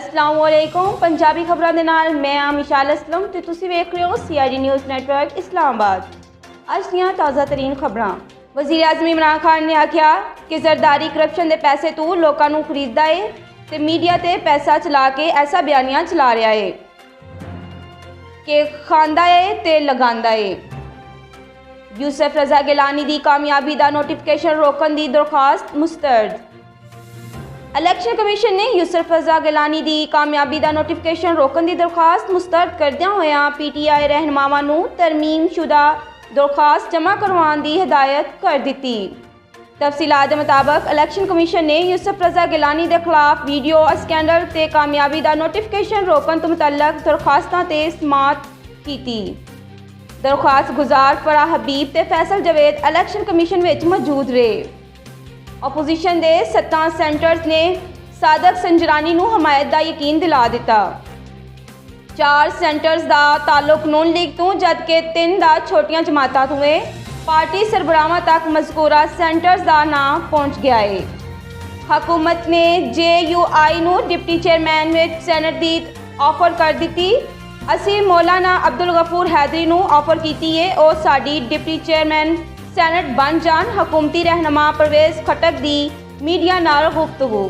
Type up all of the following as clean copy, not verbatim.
अस्सलामुअलैकुम। पंजाबी खबरों के नाल मैं मिशाल असलम ते तुसी वेख रहे हो CID न्यूज़ नेटवर्क इस्लामाबाद। अज दियां ताज़ा तरीन खबरां। वज़ीर आज़म इमरान खान ने आख्या कि जरदारी करप्शन के पैसे तू लोगों को खरीददा है ते मीडिया ते पैसा चला के ऐसा बयानिया चला रहा है कि खांदा है ते लगांदा है। यूसुफ रज़ा गिलानी की कामयाबी का नोटिफिकेशन रोकने की दरखास्त मुस्तरद। इलेक्शन कमीशन ने यूसुफ रज़ा गिलानी की कामयाबी का नोटिफिकेशन रोकने की दरखास्त मुस्तरद करदियां होया PTI रहनुमावां नूं तरमीम शुदा दरखास्त जमा करवाने की हिदायत कर दी। तफसीलात के मुताबिक इलेक्शन कमीशन ने यूसुफ रज़ा गिलानी के खिलाफ वीडियो स्कैंडल ते कामयाबी का नोटिफिकेशन रोकने तो मुतल्लक दरखास्तां ते समात की। दरखास्त गुजार फराह हबीब ते फैसल जवेद इलेक्शन कमीशन विच मौजूद रहे। ओपोजिशन के 7 सेंटर्स ने सादक संजरानी नूं हमायत का यकीन दिला दिता। 4 सेंटर्स का ताल्लुक नून लीग तो जबकि 3 का छोटियां जमातां तो है। पार्टी सरबराहां तक मज़कूरा सेंटर्स का नाम पहुँच गया है। हुकूमत ने JUI नूं डिप्टी चेयरमैन विच सैनट की ऑफर कर दी। असी मौलाना अब्दुल गफूर हैदरी नूं ऑफर की है और साडी डिप्टी चेयरमैन सैनट बन जान। हुकूमती रहनुमा परवेज़ खटक दी मीडिया नाल गुफ्तगू।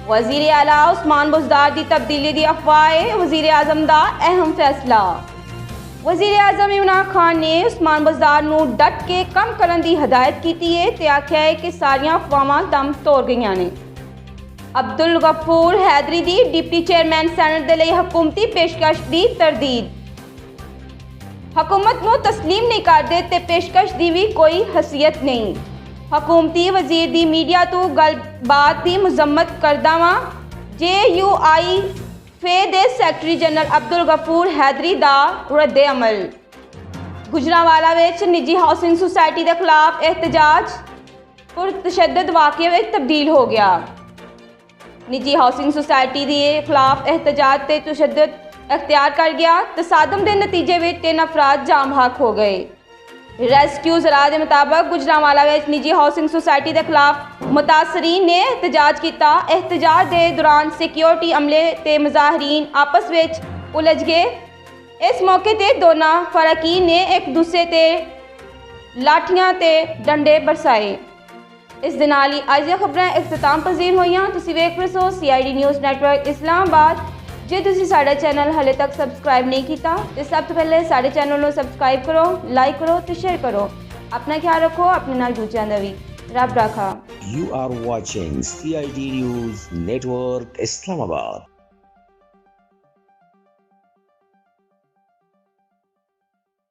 वज़ीर आला उस्मान बुज़दार की तब्दीली की अफवाह है वज़ीर आज़म का अहम फैसला। वज़ीर आज़म इमरान खान ने उस्मान बुज़दार नूं डट के कम करने की हिदायत की है ते आख्या है कि सारियां अफवाहां दम तोड़ गई ने। अब्दुल गफूर हैदरी की डिप्टी चेयरमैन सैनट के लिए हुकूमती पेशकश की तरदीद। हुकूमत को तस्लीम नहीं करते ते पेशकश की भी कोई हैसियत नहीं। हुकूमती वजीर की मीडिया तो गलबात की मजम्मत करदा वा। JUI फे दे सैकटरी जनरल अब्दुल गफूर हैदरी का रद्दे अमल। गुजरांवाला विच निजी हाउसिंग सोसाइटी के खिलाफ एहतजाज पुरतशद्दद वाक़े में तब्दील हो गया। निजी हाउसिंग सोसाइटी के खिलाफ एहतजाज ते तशद्दुद अख्तियार कर गया। तसादम के नतीजे में 3 अफराद जाम हक हो गए। रेस्क्यू ज़रा के मुताबिक गुजरांवाला में निजी हाउसिंग सोसाइटी के खिलाफ मुतासरीन ने एहतजाज किया। एहतजाज के दौरान सिक्योरिटी अमले ते मुजाहरीन आपस में उलझ गए। इस मौके पर दोनों फरकीन ने एक दूसरे ते लाठियां ते डंडे बरसाए। इस दे नाल ही अज दी खबरां इख्तिताम पजीर होईयां। तुसीं वेख रहे हो CID न्यूज़ नेटवर्क इस्लामाबाद। जे तुसीं साडा चैनल हाले तक सबसक्राइब नहीं किया तो सब तो पहले साडे चैनल को सबसक्राइब करो, लाइक करो तो शेयर करो। अपना ख्याल रखो, अपने नाल दूजिआं दा भी। रब राखा। You are watching CID News Network Islamabad.